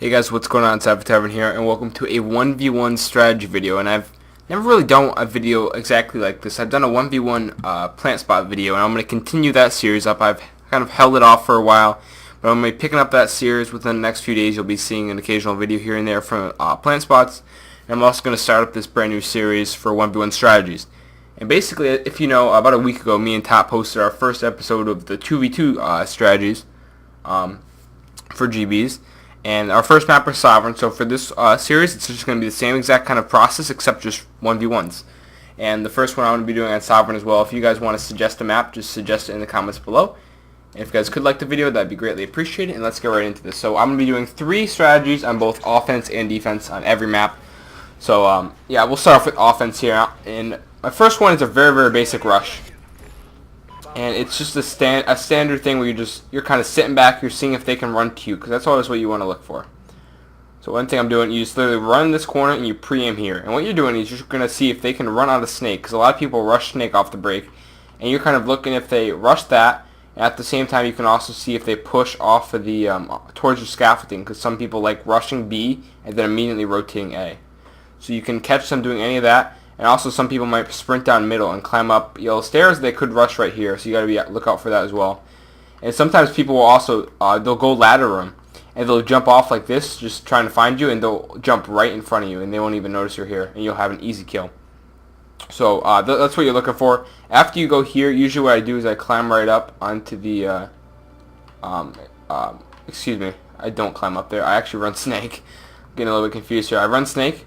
Hey guys, what's going on? It's AvatarEvan here, and welcome to a 1v1 strategy video. And I've never really done a video exactly like this. I've done a 1v1 plant spot video, and I'm going to continue that series up. I've kind of held it off for a while, but I'm going to be picking up that series within the next few days. You'll be seeing an occasional video here and there from plant spots. And I'm also going to start up this brand new series for 1v1 strategies. And basically, if you know, about a week ago, me and Top posted our first episode of the 2v2 strategies for GBs. And our first map is Sovereign, so for this series, it's just going to be the same exact kind of process, except just 1v1s. And the first one I'm going to be doing on Sovereign as well. If you guys want to suggest a map, just suggest it in the comments below. And if you guys could like the video, that'd be greatly appreciated. And let's get right into this. So I'm going to be doing 3 strategies on both offense and defense on every map. So yeah, we'll start off with offense here. And my first one is a very, very basic rush. And it's just a standard thing where you're kind of sitting back, you're seeing if they can run to you, because that's always what you want to look for. So one thing I'm doing, you just literally run this corner and you pre-aim here. And what you're doing is you're going to see if they can run out of snake, because a lot of people rush snake off the break. And you're kind of looking if they rush that, and at the same time you can also see if they push off of the towards your scaffolding, because some people like rushing B and then immediately rotating A. So you can catch them doing any of that. And also some people might sprint down middle and climb up yellow stairs. They could rush right here, so you got to look out for that as well. And sometimes people will also, they'll go ladder room, and they'll jump off like this, just trying to find you, and they'll jump right in front of you, and they won't even notice you're here, and you'll have an easy kill. So that's what you're looking for. After you go here, usually what I do is I climb right up onto the, excuse me, I don't climb up there. I actually run snake. I'm getting a little bit confused here. I run snake.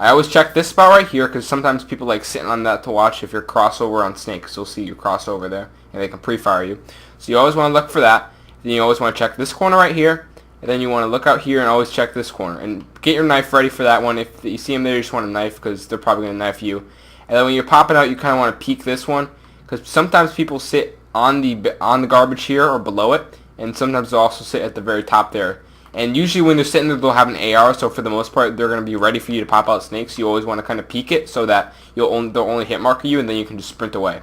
I always check this spot right here, because sometimes people like sitting on that to watch if you're crossover on snake, because they'll see you crossover there, and they can pre-fire you. So you always want to look for that. Then you always want to check this corner right here, and then you want to look out here and always check this corner. And get your knife ready for that one. If you see them there, you just want to knife, because they're probably going to knife you. And then when you're popping out, you kind of want to peek this one, because sometimes people sit on the garbage here or below it, and sometimes they'll also sit at the very top there. And usually when they're sitting there, they'll have an AR, so for the most part, they're going to be ready for you to pop out snakes. You always want to kind of peek it so that they'll only hit marker you, and then you can just sprint away.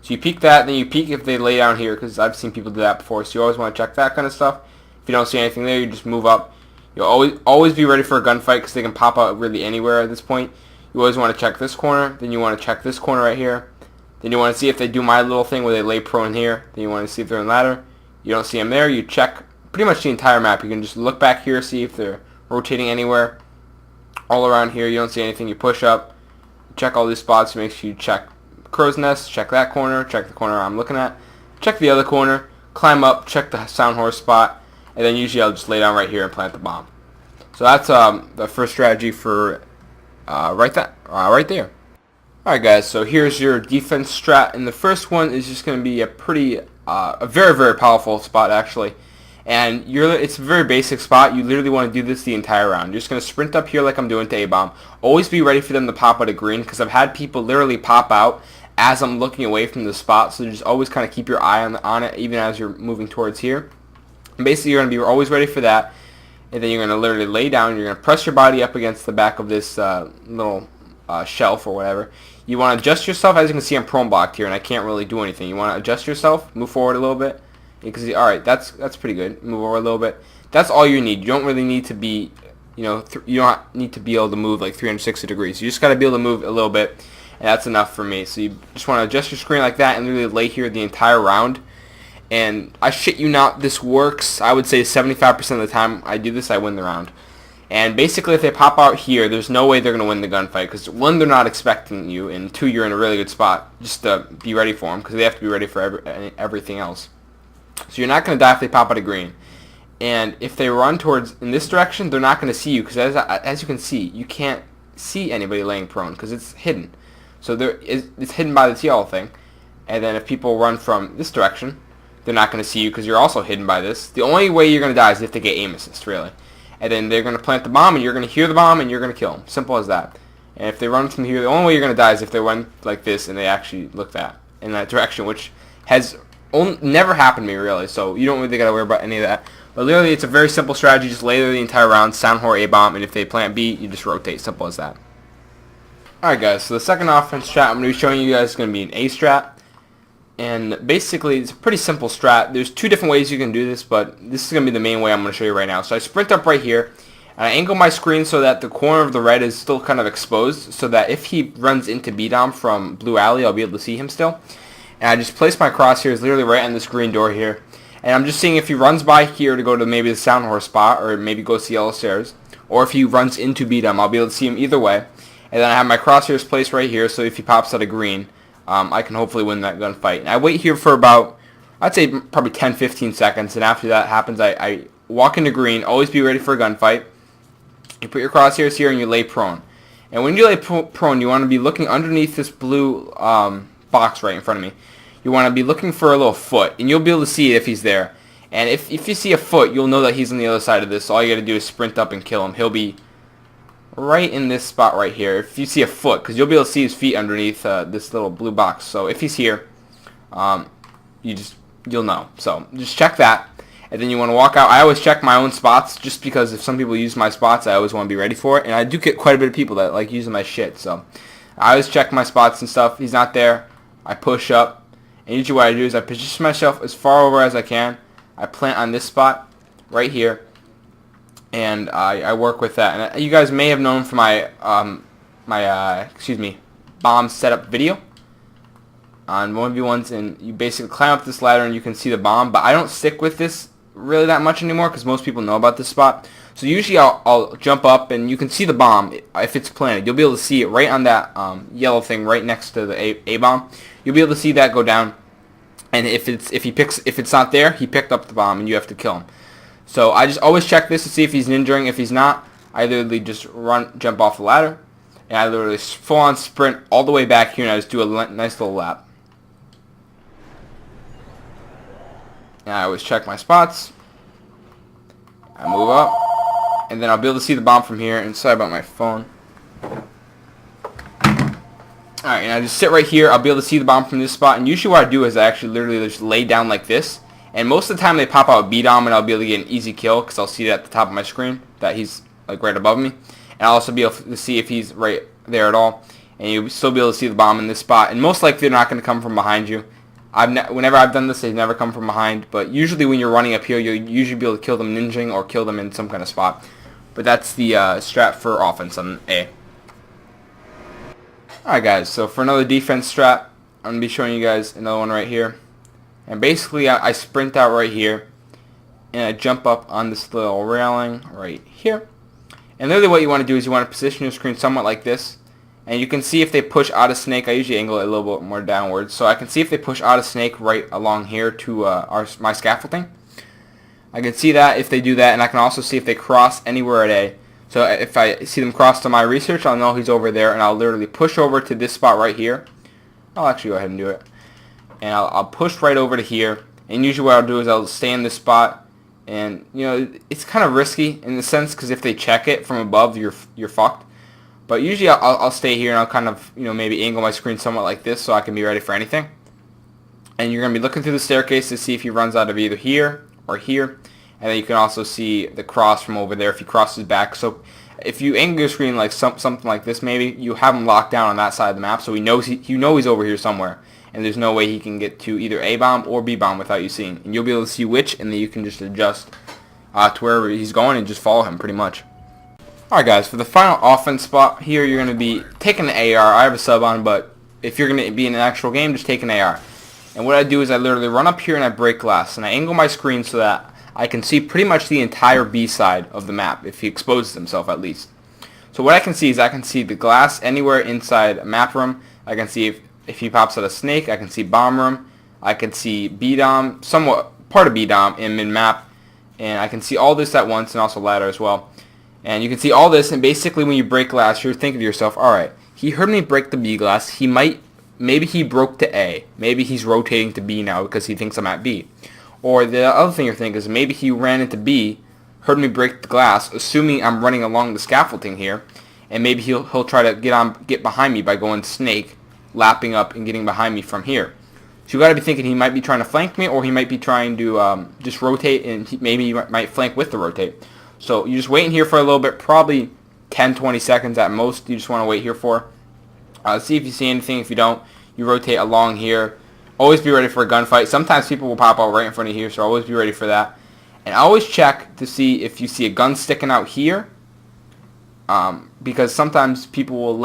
So you peek that, then you peek if they lay down here, because I've seen people do that before. So you always want to check that kind of stuff. If you don't see anything there, you just move up. You'll always be ready for a gunfight, because they can pop out really anywhere at this point. You always want to check this corner, then you want to check this corner right here. Then you want to see if they do my little thing where they lay prone here. Then you want to see if they're in ladder. You don't see them there, you check pretty much the entire map. You can just look back here, see if they're rotating anywhere. All around here, you don't see anything. You push up, check all these spots. Make sure you check crow's nest, check that corner, check the corner I'm looking at, check the other corner, climb up, check the sound horse spot, and then usually I'll just lay down right here and plant the bomb. So that's the first strategy for right there. Alright guys, so here's your defense strat, and the first one is just going to be a very, very powerful spot actually. And it's a very basic spot. You literally want to do this the entire round. You're just going to sprint up here like I'm doing to A-bomb. Always be ready for them to pop out of green, because I've had people literally pop out as I'm looking away from the spot. So just always kind of keep your eye on it, even as you're moving towards here. And basically, you're going to be always ready for that. And then you're going to literally lay down. You're going to press your body up against the back of this little shelf or whatever. You want to adjust yourself. As you can see, I'm prone blocked here, and I can't really do anything. You want to adjust yourself, move forward a little bit. You can see, alright, that's pretty good. Move over a little bit. That's all you need. You don't really need to be, you don't need to be able to move like 360 degrees. You just got to be able to move a little bit, and that's enough for me. So you just want to adjust your screen like that and literally lay here the entire round. And I shit you not, this works. I would say 75% of the time I do this, I win the round. And basically, if they pop out here, there's no way they're going to win the gunfight, because 1, they're not expecting you, and 2, you're in a really good spot just to be ready for them, because they have to be ready for everything else. So you're not going to die if they pop out of green. And if they run towards in this direction, they're not going to see you, because as you can see, you can't see anybody laying prone because it's hidden. So it's hidden by this yellow thing. And then if people run from this direction, they're not going to see you because you're also hidden by this. The only way you're going to die is if they get aim assist, really. And then they're going to plant the bomb, and you're going to hear the bomb, and you're going to kill them. Simple as that. And if they run from here, the only way you're going to die is if they run like this and they actually look in that direction, which has never happened to me, really, so you don't really got to worry about any of that. But literally, it's a very simple strategy. Just lay there the entire round, sound whore A-bomb, and if they plant B, you just rotate. Simple as that. Alright guys, so the second offense strat I'm going to be showing you guys is going to be an A strat. And basically, it's a pretty simple strat. There's 2 different ways you can do this, but this is going to be the main way I'm going to show you right now. So I sprint up right here, And I angle my screen so that the corner of the red is still kind of exposed, so that if he runs into B-Dom from Blue Alley, I'll be able to see him still. And I just place my crosshairs literally right on this green door here. And I'm just seeing if he runs by here to go to maybe the Sound Horse spot, or maybe goes to Yellow Stairs, or if he runs into B-Dom, I'll be able to see him either way. And then I have my crosshairs placed right here, so if he pops out of green, I can hopefully win that gunfight. And I wait here for about, I'd say probably 10-15 seconds, and after that happens, I walk into green, always be ready for a gunfight. You put your crosshairs here and you lay prone. And when you lay prone, you want to be looking underneath this blue box right in front of me. You want to be looking for a little foot, and you'll be able to see it if he's there. And if you see a foot, you'll know that he's on the other side of this. So all you got to do is sprint up and kill him. He'll be right in this spot right here. If you see a foot, because you'll be able to see his feet underneath this little blue box. So if he's here, you'll know. So just check that. And then you want to walk out. I always check my own spots, just because if some people use my spots, I always want to be ready for it. And I do get quite a bit of people that like using my shit. So I always check my spots and stuff. He's not there. I push up. And usually what I do is I position myself as far over as I can. I plant on this spot right here. And I work with that. And you guys may have known from my bomb setup video on 1v1s. And you basically climb up this ladder and you can see the bomb. But I don't stick with this really that much anymore, because most people know about this spot. So usually I'll jump up and you can see the bomb if it's planted. You'll be able to see it right on that yellow thing right next to the A bomb. You'll be able to see that go down. And if it's not there, he picked up the bomb and you have to kill him. So I just always check this to see if he's ninjaing. If he's not, I literally just jump off the ladder, and I literally full on sprint all the way back here, and I just do a nice little lap. And I always check my spots. I move up, and then I'll be able to see the bomb from here. And sorry about my phone. Alright, and I just sit right here. I'll be able to see the bomb from this spot. And usually what I do is I actually literally just lay down like this. And most of the time they pop out B-Dom, and I'll be able to get an easy kill, because I'll see it at the top of my screen that he's like right above me. And I'll also be able to see if he's right there at all. And you'll still be able to see the bomb in this spot. And most likely they're not going to come from behind you. Whenever I've done this, they've never come from behind. But usually when you're running up here, you'll usually be able to kill them ninjing or kill them in some kind of spot. But that's the strat for offense on A. Alright guys, so for another defense strat, I'm going to be showing you guys another one right here. And basically I sprint out right here, and I jump up on this little railing right here. And literally what you want to do is you want to position your screen somewhat like this. And you can see if they push out of snake. I usually angle it a little bit more downwards, so I can see if they push out of snake right along here to my scaffolding. I can see that if they do that, and I can also see if they cross anywhere at A. So if I see them cross to my research, I'll know he's over there, and I'll literally push over to this spot right here. I'll actually go ahead and do it. And I'll push right over to here. And usually what I'll do is I'll stay in this spot. And, you know, it's kind of risky in the sense, because if they check it from above, you're fucked. But usually I'll stay here, and I'll kind of, you know, maybe angle my screen somewhat like this so I can be ready for anything. And you're going to be looking through the staircase to see if he runs out of either here or here. And then you can also see the cross from over there if he crosses back. So if you angle your screen like something like this, maybe you have him locked down on that side of the map, so you know he's over here somewhere. And there's no way he can get to either A-bomb or B-bomb without you seeing. And you'll be able to see which, and then you can just adjust to wherever he's going and just follow him pretty much. Alright guys, for the final offense spot here, you're going to be taking the AR. I have a sub on, but if you're going to be in an actual game, just take an AR. And what I do is I literally run up here and I break glass. And I angle my screen so that I can see pretty much the entire B side of the map, if he exposes himself at least. So what I can see is I can see the glass anywhere inside a map room. I can see if he pops out a snake. I can see bomb room. I can see B-Dom, somewhat part of B-Dom in mid-map. And I can see all this at once, and also ladder as well. And you can see all this, and basically when you break glass, you're thinking to yourself, alright, he heard me break the B glass. Maybe he broke to A. Maybe he's rotating to B now because he thinks I'm at B. Or the other thing you're thinking is maybe he ran into B, heard me break the glass, assuming I'm running along the scaffolding here, and maybe he'll try to get behind me by going snake, lapping up and getting behind me from here. So you got to be thinking he might be trying to flank me, or he might be trying to just rotate, and maybe he might flank with the rotate. So you just wait in here for a little bit, probably 10-20 seconds at most. You just want to wait here for. See if you see anything. If you don't, you rotate along here. Always be ready for a gunfight. Sometimes people will pop out right in front of here, so always be ready for that. And always check to see if you see a gun sticking out here because sometimes people will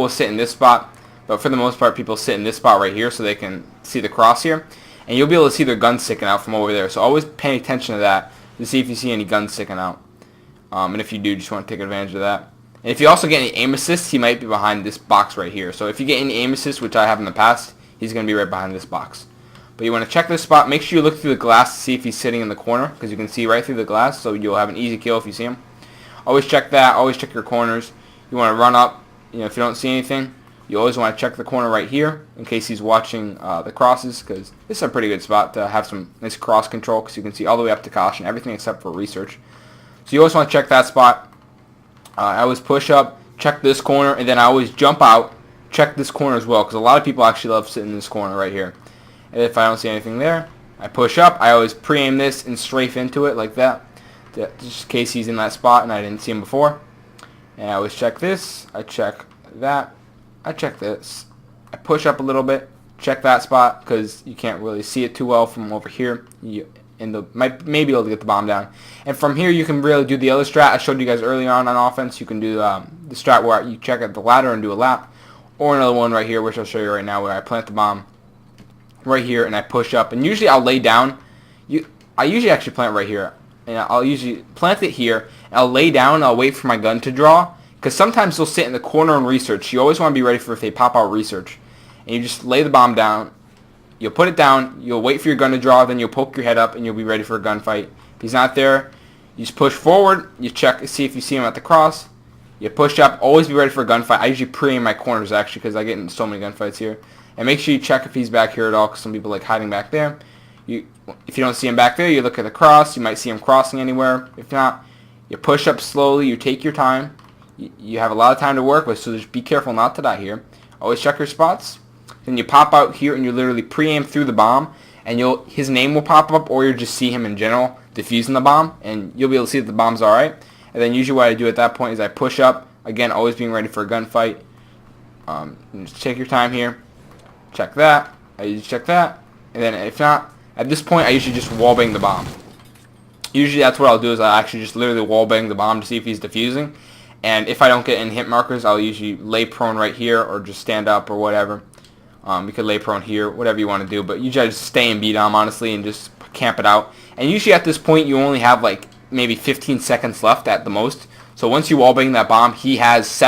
sit in this spot, but for the most part people sit in this spot right here so they can see the cross here, and you'll be able to see their guns sticking out from over there. So always pay attention to that to see if you see any guns sticking out, and if you do, just want to take advantage of that. And if you also get any aim assists, he might be behind this box right here. So if you get any aim assists, which I have in the past, he's going to be right behind this box. But you want to check this spot. Make sure you look through the glass to see if he's sitting in the corner, because you can see right through the glass, so you'll have an easy kill if you see him. Always check that. Always check your corners. You want to run up. If you don't see anything, you always want to check the corner right here in case he's watching the crosses, because this is a pretty good spot to have some nice cross control, because you can see all the way up to caution, everything except for research. So you always want to check that spot. I always push up, check this corner, and then I always jump out, check this corner as well, because a lot of people actually love sitting in this corner right here. And if I don't see anything there, I push up. I always pre-aim this and strafe into it like that, just in case he's in that spot and I didn't see him before. And I always check this, I check that, I check this. I push up a little bit, check that spot, because you can't really see it too well from over here. Might be able to get the bomb down. And from here you can really do the other strat I showed you guys earlier on offense. You can do the strat where you check at the ladder and do a lap, or another one right here, which I'll show you right now, where I plant the bomb right here and I push up. And usually I'll lay down. I usually actually plant right here, and I'll usually plant it here, and I'll lay down and I'll wait for my gun to draw, because sometimes they'll sit in the corner and research. You always want to be ready for if they pop out research. And you just lay the bomb down. You'll put it down, you'll wait for your gun to draw, then you'll poke your head up and you'll be ready for a gunfight. If he's not there, you just push forward, you check, see if you see him at the cross, you push up, always be ready for a gunfight. I usually pre-aim my corners actually, because I get in so many gunfights here. And make sure you check if he's back here at all, because some people like hiding back there. If you don't see him back there, you look at the cross, you might see him crossing anywhere. If not, you push up slowly, you take your time. You have a lot of time to work with, so just be careful not to die here. Always check your spots. Then you pop out here and you literally pre-aim through the bomb, and his name will pop up, or you'll just see him in general defusing the bomb, and you'll be able to see that the bomb's alright. And then usually what I do at that point is I push up, again always being ready for a gunfight. Just take your time here. Check that. I usually check that, and then if not, at this point I usually just wallbang the bomb. Usually that's what I'll do, is I actually just literally wallbang the bomb to see if he's defusing. And if I don't get any hit markers, I'll usually lay prone right here, or just stand up or whatever. You could lay prone here, whatever you want to do, but usually I just stay in B-dom, honestly, and just camp it out. And usually at this point, you only have like maybe 15 seconds left at the most. So once you wallbang that bomb, he has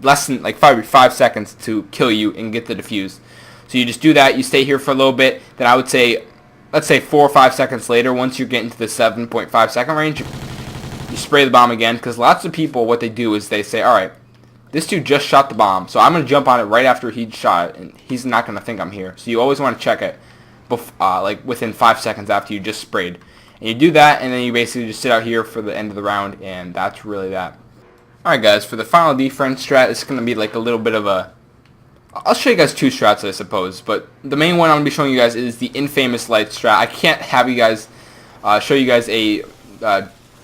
less than like 5 seconds to kill you and get the defuse. So you just do that, you stay here for a little bit, then I would say, let's say 4 or 5 seconds later, once you're getting to the 7.5 second range, you spray the bomb again, because lots of people, what they do is they say, alright, this dude just shot the bomb, so I'm going to jump on it right after he shot it, and he's not going to think I'm here. So you always want to check it like within 5 seconds after you just sprayed. And you do that, and then you basically just sit out here for the end of the round, and that's really that. Alright guys, for the final defense strat, it's going to be like a little bit of a... I'll show you guys 2 strats, I suppose, but the main one I'm going to be showing you guys is the infamous light strat. I can't have you guys show you guys a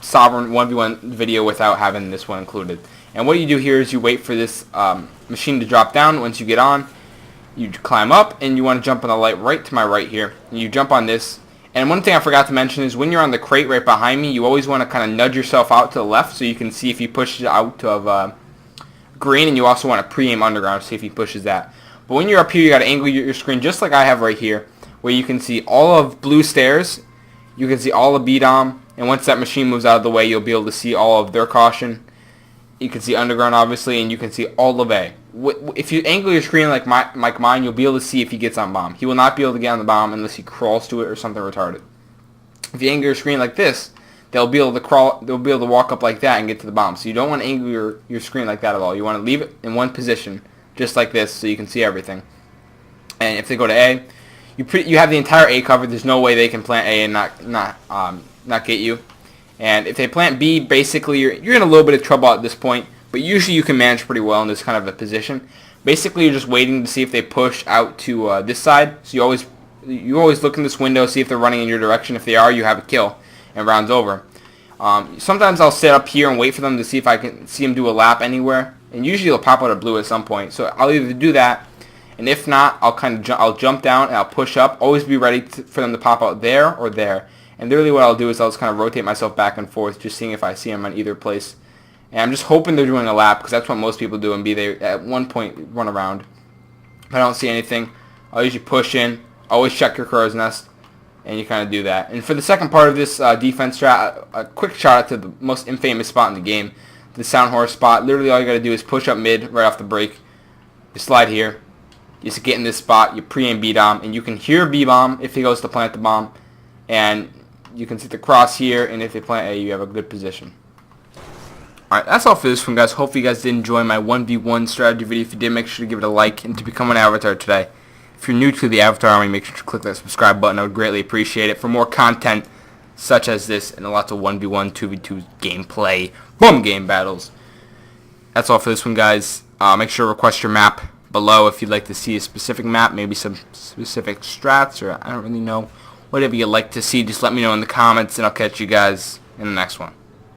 sovereign 1v1 video without having this one included. And what you do here is you wait for this machine to drop down. Once you get on, you climb up, and you want to jump on the light right to my right here. And you jump on this. And one thing I forgot to mention is when you're on the crate right behind me, you always want to kind of nudge yourself out to the left so you can see if he pushes out of green, and you also want to pre-aim underground to see if he pushes that. But when you're up here, you got to angle your screen just like I have right here, where you can see all of blue stairs, you can see all of B-dom, and once that machine moves out of the way, you'll be able to see all of their caution. You can see underground, obviously, and you can see all of A. If you angle your screen like mine, you'll be able to see if he gets on bomb. He will not be able to get on the bomb unless he crawls to it or something retarded. If you angle your screen like this, they'll be able to crawl. They'll be able to walk up like that and get to the bomb. So you don't want to angle your screen like that at all. You want to leave it in one position, just like this, so you can see everything. And if they go to A, you have the entire A covered. There's no way they can plant A and not get you. And if they plant B, basically you're in a little bit of trouble at this point, but usually you can manage pretty well in this kind of a position. Basically, you're just waiting to see if they push out to this side. So you always look in this window, see if they're running in your direction. If they are, you have a kill, and round's over. Sometimes I'll sit up here and wait for them to see if I can see them do a lap anywhere, and usually they'll pop out of blue at some point. So I'll either do that, and if not, I'll jump down and I'll push up. Always be ready for them to pop out there or there. And really what I'll do is I'll just kind of rotate myself back and forth, just seeing if I see them on either place. And I'm just hoping they're doing a lap, because that's what most people do, and B, they at one point run around. If I don't see anything, I'll usually push in. Always check your crow's nest, and you kind of do that. And for the second part of this defense strat, a quick shout out to the most infamous spot in the game, the sound horse spot. Literally all you got to do is push up mid right off the break. You slide here. You just get in this spot. You pre-aim B-bomb, and you can hear B-bomb if he goes to plant the bomb. And you can see the cross here, and if they plant A, you have a good position. Alright, that's all for this one, guys. Hopefully you guys did enjoy my 1v1 strategy video. If you did, make sure to give it a like, and to become an avatar today. If you're new to the Avatar Army, make sure to click that subscribe button. I would greatly appreciate it for more content such as this and lots of 1v1, 2v2 gameplay, boom, game battles. That's all for this one, guys. Make sure to request your map below if you'd like to see a specific map, maybe some specific strats, or I don't really know. Whatever you'd like to see, just let me know in the comments, and I'll catch you guys in the next one.